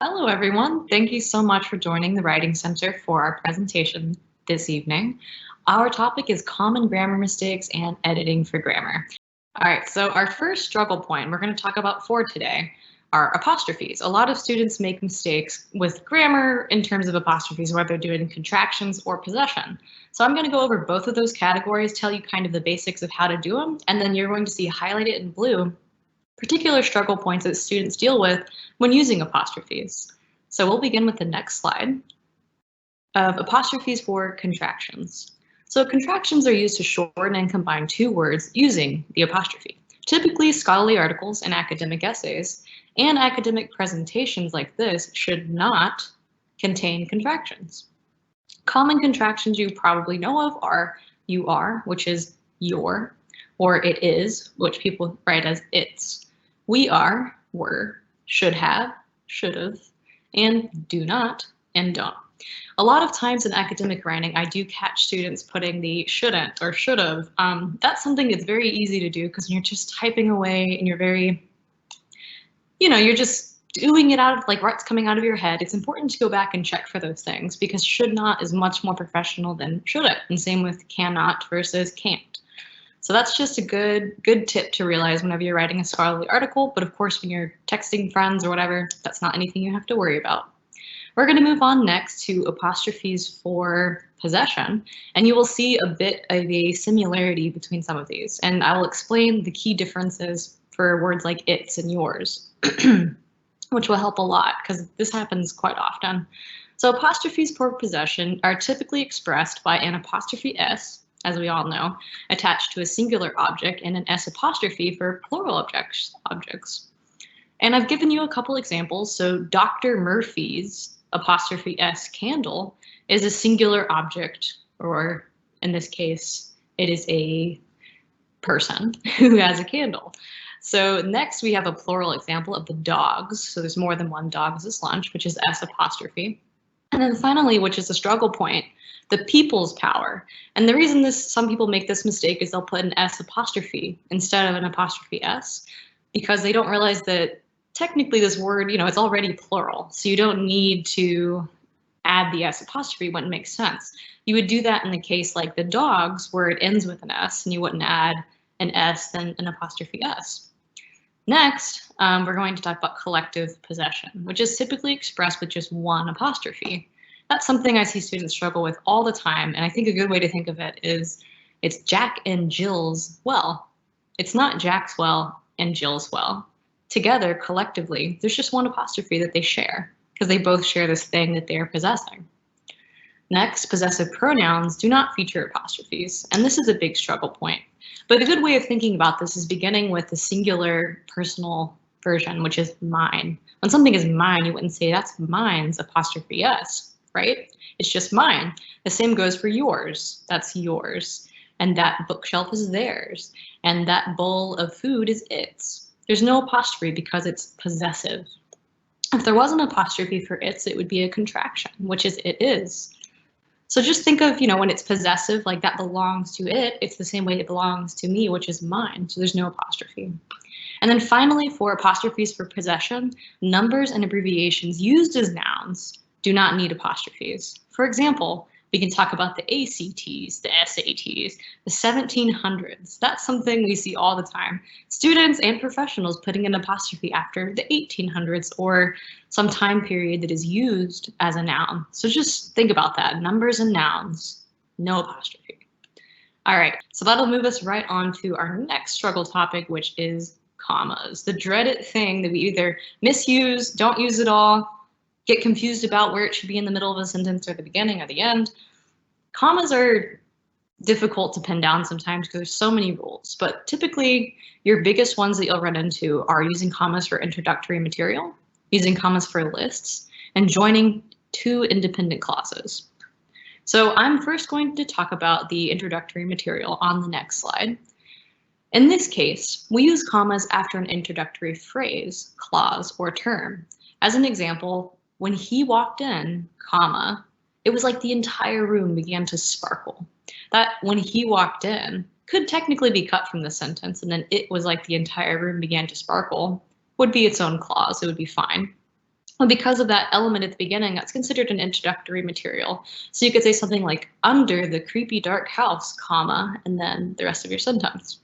Hello, everyone. Thank you so much for joining the Writing Center for our presentation this evening. Our topic is common grammar mistakes and editing for grammar. All right, so our first struggle point we're going to talk about for today are apostrophes. A lot of students make mistakes with grammar in terms of apostrophes, whether they're doing contractions or possession. So I'm going to go over both of those categories, tell you kind of the basics of how to do them, and then you're going to see highlighted in blue particular struggle points that students deal with when using apostrophes. So we'll begin with the next slide of apostrophes for contractions. So contractions are used to shorten and combine two words using the apostrophe. Typically, scholarly articles and academic essays and academic presentations like this should not contain contractions. Common contractions you probably know of are you are, which is your, or it is, which people write as its. We are, were, should have, should've, and do not, and don't. A lot of times in academic writing, I do catch students putting the shouldn't or should've. That's something that's very easy to do because you're just typing away and you're very, you're just doing it out of like what's coming out of your head. It's important to go back and check for those things because should not is much more professional than should it, and same with cannot versus can't. So that's just a good tip to realize whenever you're writing a scholarly article, but of course when you're texting friends or whatever, that's not anything you have to worry about. We're going to move on next to apostrophes for possession, and you will see a bit of a similarity between some of these, and I will explain the key differences for words like its and yours, which will help a lot because this happens quite often. So apostrophes for possession are typically expressed by an apostrophe s, as we all know, attached to a singular object and an s apostrophe for plural objects. And I've given you a couple examples. So Dr. Murphy's apostrophe s candle is a singular object, or in this case, it is a person who has a candle. So next we have a plural example of the dogs. So there's more than one dog's this lunch, which is s apostrophe. And then finally, which is a struggle point, the people's power. And the reason some people make this mistake is they'll put an s apostrophe instead of an apostrophe s because they don't realize that technically this word, it's already plural. So you don't need to add the s apostrophe when it makes sense. You would do that in the case like the dogs where it ends with an s and you wouldn't add an s then an apostrophe s. Next, we're going to talk about collective possession, which is typically expressed with just one apostrophe. That's something I see students struggle with all the time, and I think a good way to think of it is it's Jack and Jill's well. It's not Jack's well and Jill's well. Together, collectively, there's just one apostrophe that they share because they both share this thing that they are possessing. Next, possessive pronouns do not feature apostrophes, and this is a big struggle point. But a good way of thinking about this is beginning with the singular personal version, which is mine. When something is mine, you wouldn't say that's mine's apostrophe s, right? It's just mine. The same goes for yours. That's yours. And that bookshelf is theirs. And that bowl of food is its. There's no apostrophe because it's possessive. If there was an apostrophe for its, it would be a contraction, which is it is. So just think of, when it's possessive, like that belongs to it, it's the same way it belongs to me, which is mine. So there's no apostrophe. And then finally, for apostrophes for possession, numbers and abbreviations used as nouns do not need apostrophes. For example, we can talk about the ACTs, the SATs, the 1700s. That's something we see all the time. Students and professionals putting an apostrophe after the 1800s or some time period that is used as a noun. So just think about that. Numbers and nouns, no apostrophe. All right, so that'll move us right on to our next struggle topic, which is commas. The dreaded thing that we either misuse, don't use at all, get confused about where it should be in the middle of a sentence or the beginning or the end. Commas are difficult to pin down sometimes because there's so many rules, but typically your biggest ones that you'll run into are using commas for introductory material, using commas for lists, and joining two independent clauses. So I'm first going to talk about the introductory material on the next slide. In this case, we use commas after an introductory phrase, clause, or term. As an example, when he walked in, comma, it was like the entire room began to sparkle. That when he walked in could technically be cut from the sentence, and then it was like the entire room began to sparkle would be its own clause. It would be fine. Well, because of that element at the beginning, that's considered an introductory material. So you could say something like, under the creepy dark house, comma, and then the rest of your sentence.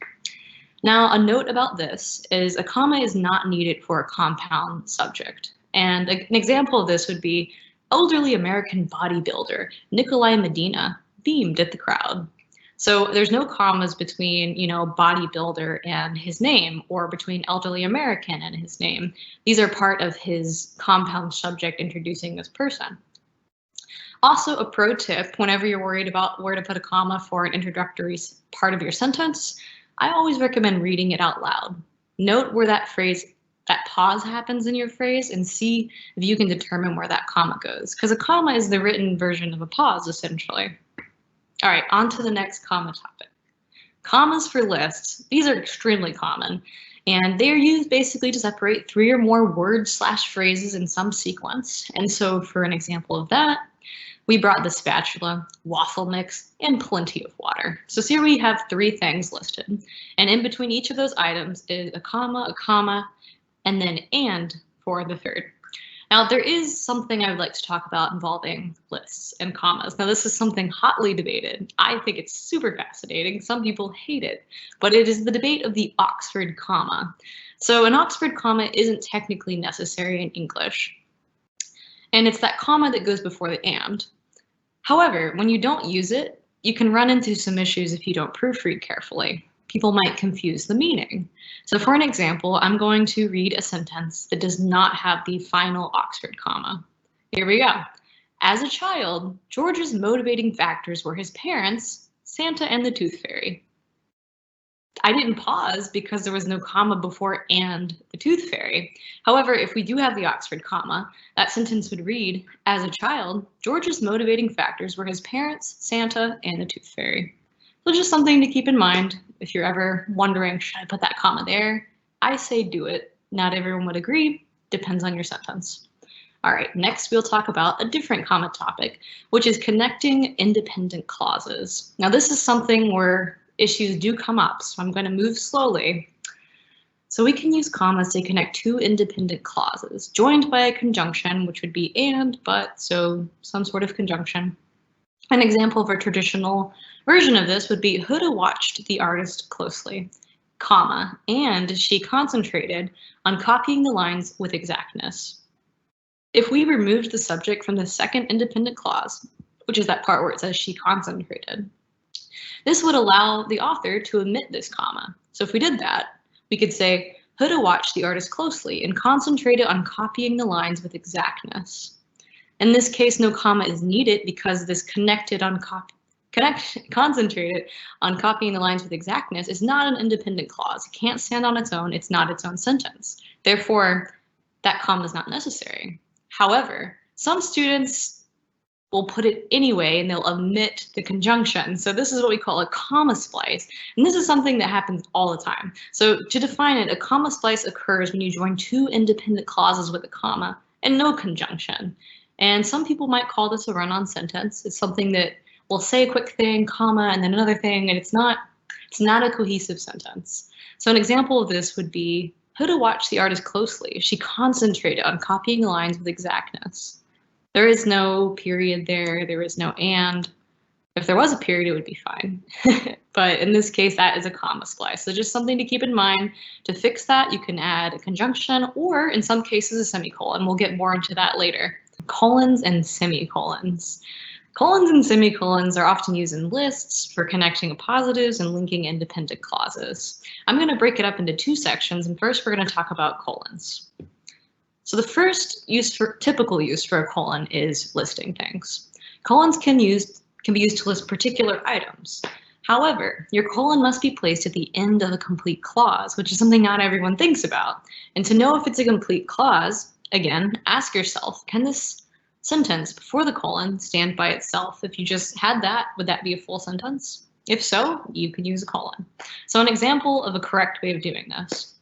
Now, a note about this is a comma is not needed for a compound subject. And an example of this would be elderly American bodybuilder Nikolai Medina beamed at the crowd. So there's no commas between, bodybuilder and his name, or between elderly American and his name. These are part of his compound subject introducing this person. Also, a pro tip, whenever you're worried about where to put a comma for an introductory part of your sentence, I always recommend reading it out loud. Note where that pause happens in your phrase and see if you can determine where that comma goes, because a comma is the written version of a pause, essentially. All right, on to the next comma topic. Commas for lists. These are extremely common, and they're used basically to separate 3 or more words/phrases in some sequence. And so for an example of that, we brought the spatula, waffle mix, and plenty of water. So here we have 3 things listed, and in between each of those items is a comma, and then and for the third. Now, there is something I would like to talk about involving lists and commas. Now, this is something hotly debated. I think it's super fascinating. Some people hate it, but it is the debate of the Oxford comma. So an Oxford comma isn't technically necessary in English, and it's that comma that goes before the and. However, when you don't use it, you can run into some issues if you don't proofread carefully. People might confuse the meaning. So for an example, I'm going to read a sentence that does not have the final Oxford comma. Here we go. As a child, George's motivating factors were his parents, Santa, and the Tooth Fairy. I didn't pause because there was no comma before and the Tooth Fairy. However, if we do have the Oxford comma, that sentence would read, as a child, George's motivating factors were his parents, Santa, and the Tooth Fairy. So just something to keep in mind if you're ever wondering, should I put that comma there? I say do it. Not everyone would agree. Depends on your sentence. All right, next we'll talk about a different comma topic, which is connecting independent clauses. Now this is something where issues do come up, so I'm going to move slowly. So we can use commas to connect 2 independent clauses, joined by a conjunction, which would be and, but, so some sort of conjunction. An example of a traditional version of this would be Huda watched the artist closely, comma, and she concentrated on copying the lines with exactness. If we removed the subject from the second independent clause, which is that part where it says she concentrated, this would allow the author to omit this comma. So if we did that, we could say Huda watched the artist closely and concentrated on copying the lines with exactness. In this case, no comma is needed because this concentrated on copying the lines with exactness is not an independent clause. It can't stand on its own. It's not its own sentence. Therefore, that comma is not necessary. However, some students will put it anyway and they'll omit the conjunction. So this is what we call a comma splice. And this is something that happens all the time. So to define it, a comma splice occurs when you join 2 independent clauses with a comma and no conjunction. And some people might call this a run-on sentence. It's something that will say a quick thing, comma, and then another thing, and it's not a cohesive sentence. So an example of this would be, Huda watched the artist closely. She concentrated on copying the lines with exactness. There is no period there. There is no and. If there was a period, it would be fine. But in this case, that is a comma splice. So just something to keep in mind. To fix that, you can add a conjunction or, in some cases, a semicolon. We'll get more into that later. Colons and semicolons. Colons and semicolons are often used in lists for connecting appositives and linking independent clauses. I'm going to break it up into 2 sections, and first we're going to talk about colons. So the first typical use for a colon is listing things. Colons can be used to list particular items. However, your colon must be placed at the end of a complete clause, which is something not everyone thinks about. And to know if it's a complete clause, again, ask yourself, can this sentence before the colon stand by itself? If you just had that, would that be a full sentence? If so, you could use a colon. So an example of a correct way of doing this,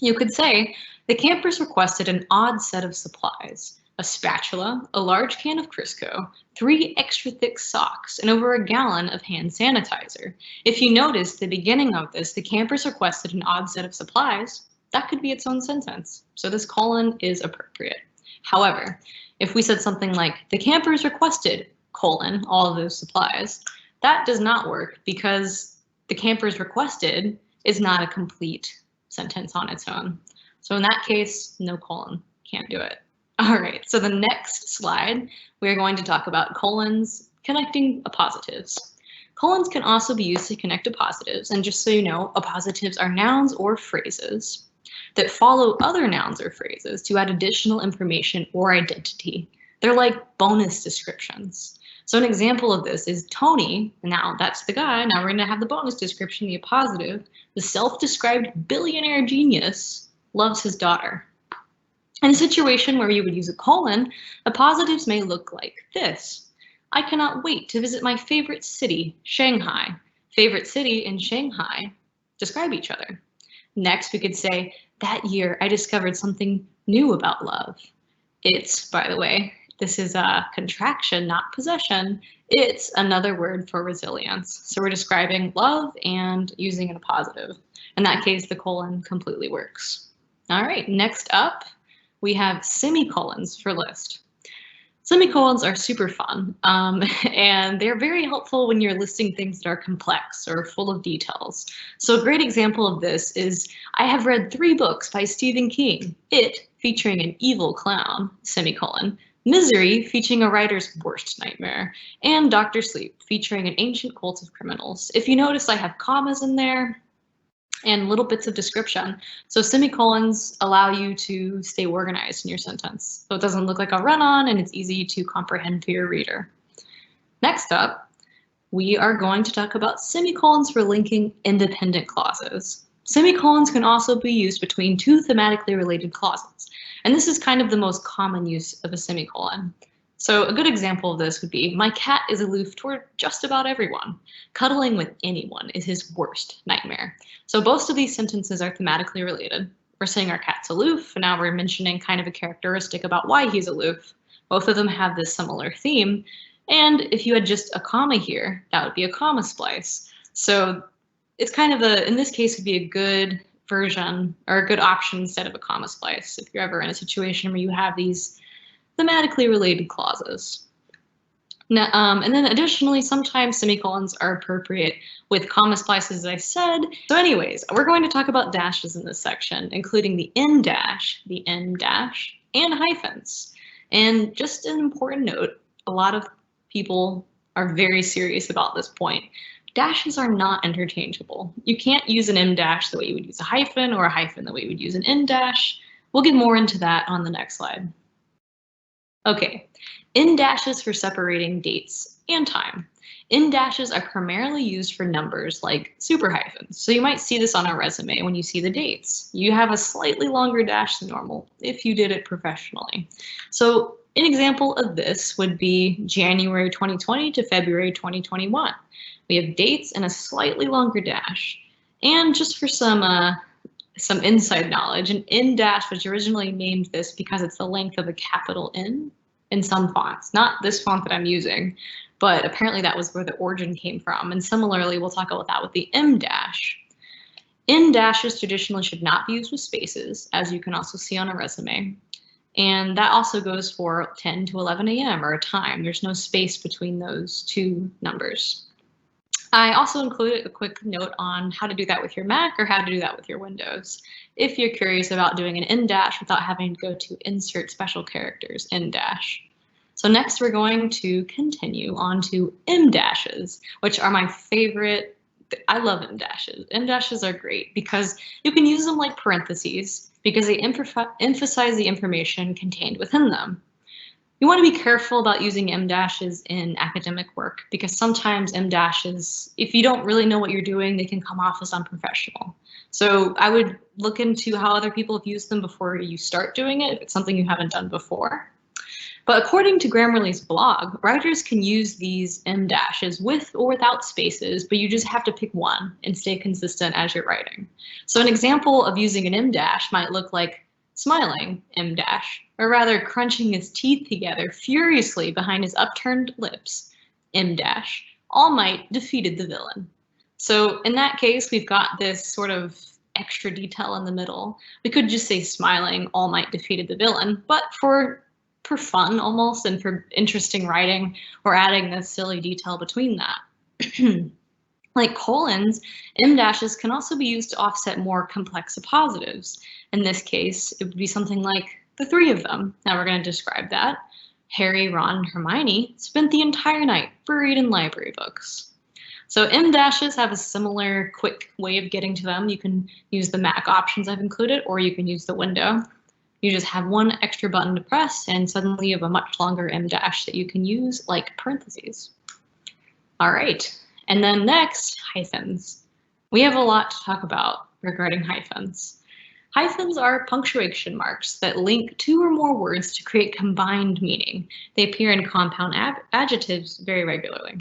you could say, the campers requested an odd set of supplies, a spatula, a large can of Crisco, 3 extra thick socks, and over a gallon of hand sanitizer. If you notice the beginning of this, the campers requested an odd set of supplies, that could be its own sentence. So this colon is appropriate. However, if we said something like, the campers requested, colon, all of those supplies, that does not work because the campers requested is not a complete sentence on its own. So in that case, no colon, can't do it. All right, so the next slide, we're going to talk about colons connecting appositives. Colons can also be used to connect appositives, and just so you know, appositives are nouns or phrases that follow other nouns or phrases to add additional information or identity. They're like bonus descriptions. So an example of this is Tony, now that's the guy, now we're going to have the bonus description, the appositive, the self-described billionaire genius loves his daughter. In a situation where you would use a colon, appositives may look like this. I cannot wait to visit my favorite city, Shanghai. Favorite city and Shanghai describe each other. Next, we could say, that year I discovered something new about love. It's, by the way, this is a contraction, not possession. It's another word for resilience. So we're describing love and using an appositive. In that case, the colon completely works. All right, next up, we have semicolons for list. Semicolons are super fun, and they're very helpful when you're listing things that are complex or full of details. So a great example of this is, I have read 3 books by Stephen King. It, featuring an evil clown, semicolon. Misery, featuring a writer's worst nightmare. And Dr. Sleep, featuring an ancient cult of criminals. If you notice, I have commas in there and little bits of description. So semicolons allow you to stay organized in your sentence. So it doesn't look like a run-on and it's easy to comprehend for your reader. Next up, we are going to talk about semicolons for linking independent clauses. Semicolons can also be used between 2 thematically related clauses. And this is kind of the most common use of a semicolon. So a good example of this would be, my cat is aloof toward just about everyone. Cuddling with anyone is his worst nightmare. So both of these sentences are thematically related. We're saying our cat's aloof, and now we're mentioning kind of a characteristic about why he's aloof. Both of them have this similar theme. And if you had just a comma here, that would be a comma splice. So it's kind of in this case, would be a good version or a good option instead of a comma splice if you're ever in a situation where you have these thematically related clauses. Now, and then additionally, sometimes semicolons are appropriate with comma splices, as I said. So anyways, we're going to talk about dashes in this section, including the in dash, the n dash, and hyphens. And just an important note, a lot of people are very serious about this point. Dashes are not interchangeable. You can't use an m dash the way you would use a hyphen or a hyphen the way you would use an n dash. We'll get more into that on the next slide. Okay, in dashes for separating dates and time. In dashes are primarily used for numbers like super hyphens. So you might see this on a resume when you see the dates. You have a slightly longer dash than normal if you did it professionally. So an example of this would be January 2020 to February 2021. We have dates and a slightly longer dash. And just for some inside knowledge, an in dash was originally named this because it's the length of a capital N in some fonts, not this font that I'm using, but apparently that was where the origin came from. And similarly, we'll talk about that with the M dash. In dashes traditionally should not be used with spaces, as you can also see on a resume. And that also goes for 10 to 11 a.m. or a time. There's no space between those 2 numbers. I also included a quick note on how to do that with your Mac or how to do that with your Windows, if you're curious about doing an in dash without having to go to insert special characters, in dash. So next we're going to continue on to M dashes, which are my favorite. I love M dashes. M dashes are great because you can use them like parentheses because they emphasize the information contained within them. You want to be careful about using M dashes in academic work because sometimes M dashes, if you don't really know what you're doing, they can come off as unprofessional. So I would look into how other people have used them before you start doing it if it's something you haven't done before. But according to Grammarly's blog, writers can use these M dashes with or without spaces, but you just have to pick one and stay consistent as you're writing. So an example of using an M dash might look like smiling, M dash, or rather crunching his teeth together furiously behind his upturned lips, M dash. All Might defeated the villain. So in that case, we've got this sort of extra detail in the middle. We could just say smiling, All Might defeated the villain, but for for fun almost and for interesting writing, we're adding this silly detail between that. Like colons, em dashes can also be used to offset more complex appositives. In this case, it would be something like the three of them. Now we're going to describe that. Harry, Ron, and Hermione spent the entire night buried in library books. So em dashes have a similar quick way of getting to them. You can use the Mac options I've included, or you can use the window. You just have one extra button to press, and suddenly you have a much longer em dash that you can use like parentheses. All right. And then next, hyphens. We have a lot to talk about regarding hyphens. Hyphens are punctuation marks that link two or more words to create combined meaning. They appear in compound adjectives very regularly.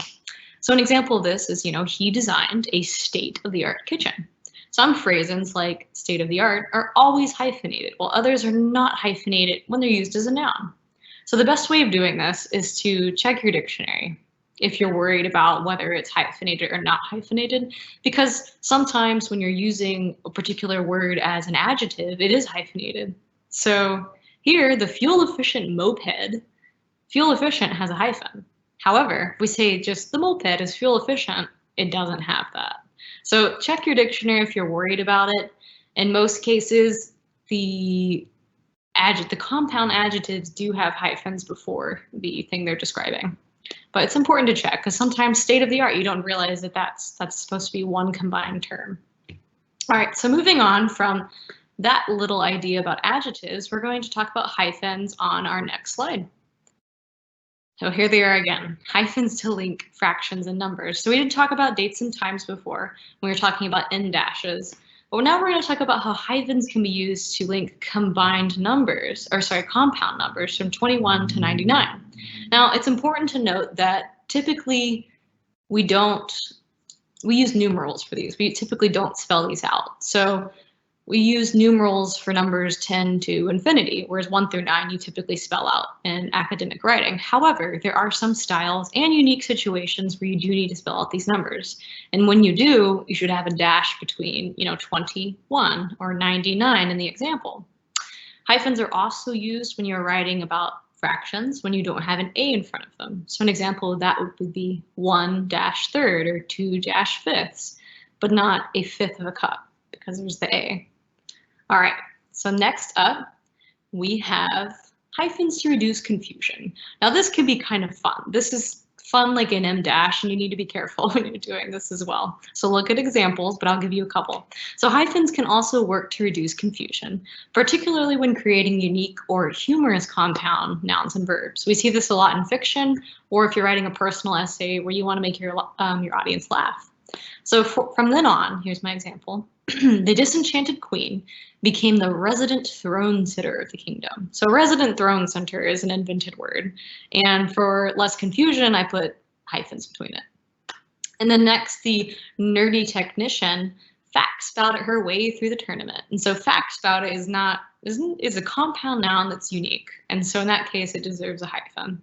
So an example of this is, he designed a state-of-the-art kitchen. Some phrases like state-of-the-art are always hyphenated, while others are not hyphenated when they're used as a noun. So the best way of doing this is to check your dictionary if you're worried about whether it's hyphenated or not hyphenated, because sometimes when you're using a particular word as an adjective, it is hyphenated. So here, the fuel-efficient moped, fuel-efficient has a hyphen. However, if we say just the moped is fuel-efficient, it doesn't have that. So check your dictionary if you're worried about it. In most cases, the compound adjectives do have hyphens before the thing they're describing. But it's important to check because sometimes state of the art, you don't realize that that's supposed to be one combined term. All right, so moving on from that little idea about adjectives, we're going to talk about hyphens on our next slide. So here they are again, hyphens to link fractions and numbers. So we did talk about dates and times before when we were talking about em dashes. But now we're going to talk about how hyphens can be used to link compound numbers from 21 to 99. Now, it's important to note that typically we use numerals for these. We typically don't spell these out. So we use numerals for numbers 10 to infinity, whereas 1 through 9 you typically spell out in academic writing. However, there are some styles and unique situations where you do need to spell out these numbers. And when you do, you should have a dash between, 21 or 99 in the example. Hyphens are also used when you're writing about fractions when you don't have an a in front of them. So an example of that would be 1-third or 2-fifths, but not a fifth of a cup because there's the a. All right, so next up, we have hyphens to reduce confusion. Now this can be kind of fun. This is fun like an em dash, and you need to be careful when you're doing this as well. So look at examples, but I'll give you a couple. So hyphens can also work to reduce confusion, particularly when creating unique or humorous compound nouns and verbs. We see this a lot in fiction, or if you're writing a personal essay where you want to make your audience laugh. So from then on, here's my example. The disenchanted queen became the resident throne sitter of the kingdom. So resident throne center is an invented word. And for less confusion, I put hyphens between it. And then next, the nerdy technician fact spouted her way through the tournament. And so fact spouted is a compound noun that's unique. And so in that case, it deserves a hyphen.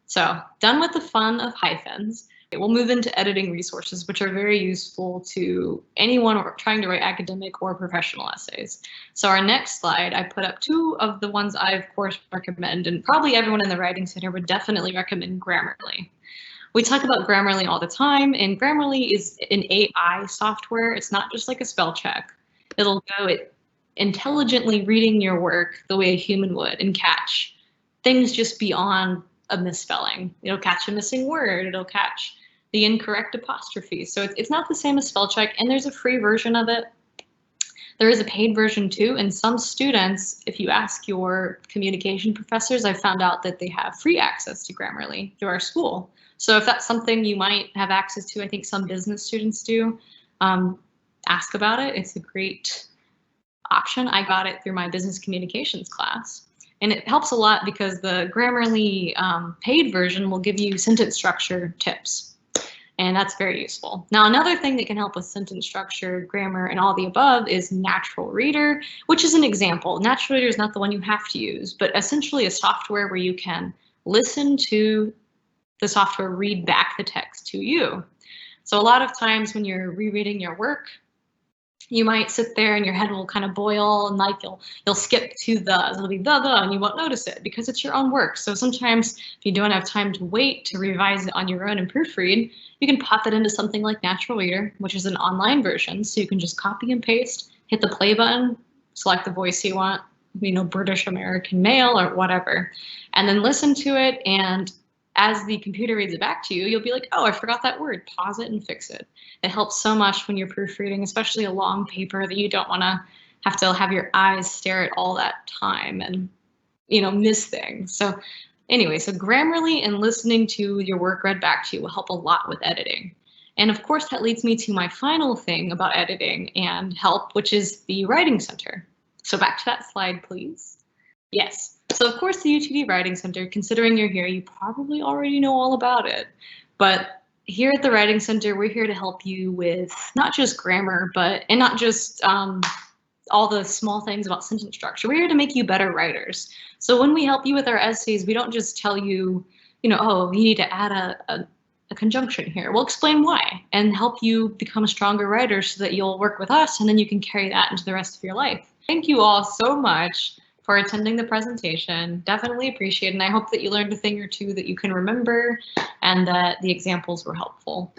So done with the fun of hyphens. We'll move into editing resources, which are very useful to anyone trying to write academic or professional essays. So our next slide, I put up two of the ones I, of course, recommend, and probably everyone in the Writing Center would definitely recommend Grammarly. We talk about Grammarly all the time, and Grammarly is an AI software. It's not just like a spell check. It'll go intelligently reading your work the way a human would and catch things just beyond a misspelling. It'll catch a missing word. It'll catch the incorrect apostrophes. So it's not the same as spell check, and there's a free version of it. There is a paid version too, and some students, if you ask your communication professors, I've found out that they have free access to Grammarly through our school. So if that's something you might have access to, I think some business students do, ask about it. It's a great option. I got it through my business communications class. And it helps a lot because the Grammarly paid version will give you sentence structure tips. And that's very useful. Now, another thing that can help with sentence structure, grammar, and all the above is Natural Reader, which is an example. Natural Reader is not the one you have to use, but essentially a software where you can listen to the software read back the text to you. So a lot of times when you're rereading your work, You might sit there and your head will kind of boil, and like you'll skip to the, it'll be the, and you won't notice it because it's your own work. So sometimes if you don't have time to wait to revise it on your own and proofread, you can pop it into something like Natural Reader, which is an online version. So you can just copy and paste, hit the play button, select the voice you want, British American male or whatever, and then listen to it. And as the computer reads it back to you, you'll be like, oh, I forgot that word. Pause it and fix it. It helps so much when you're proofreading, especially a long paper that you don't want to have your eyes stare at all that time and, miss things. So anyway, so Grammarly and listening to your work read back to you will help a lot with editing. And of course, that leads me to my final thing about editing and help, which is the Writing Center. So back to that slide, please. Yes. So of course, the UTD Writing Center, considering you're here, you probably already know all about it. But here at the Writing Center, we're here to help you with not just grammar, and not just all the small things about sentence structure. We're here to make you better writers. So when we help you with our essays, we don't just tell you, oh, you need to add a conjunction here. We'll explain why and help you become a stronger writer so that you'll work with us and then you can carry that into the rest of your life. Thank you all so much for attending the presentation. Definitely appreciate it. And I hope that you learned a thing or two that you can remember and that the examples were helpful.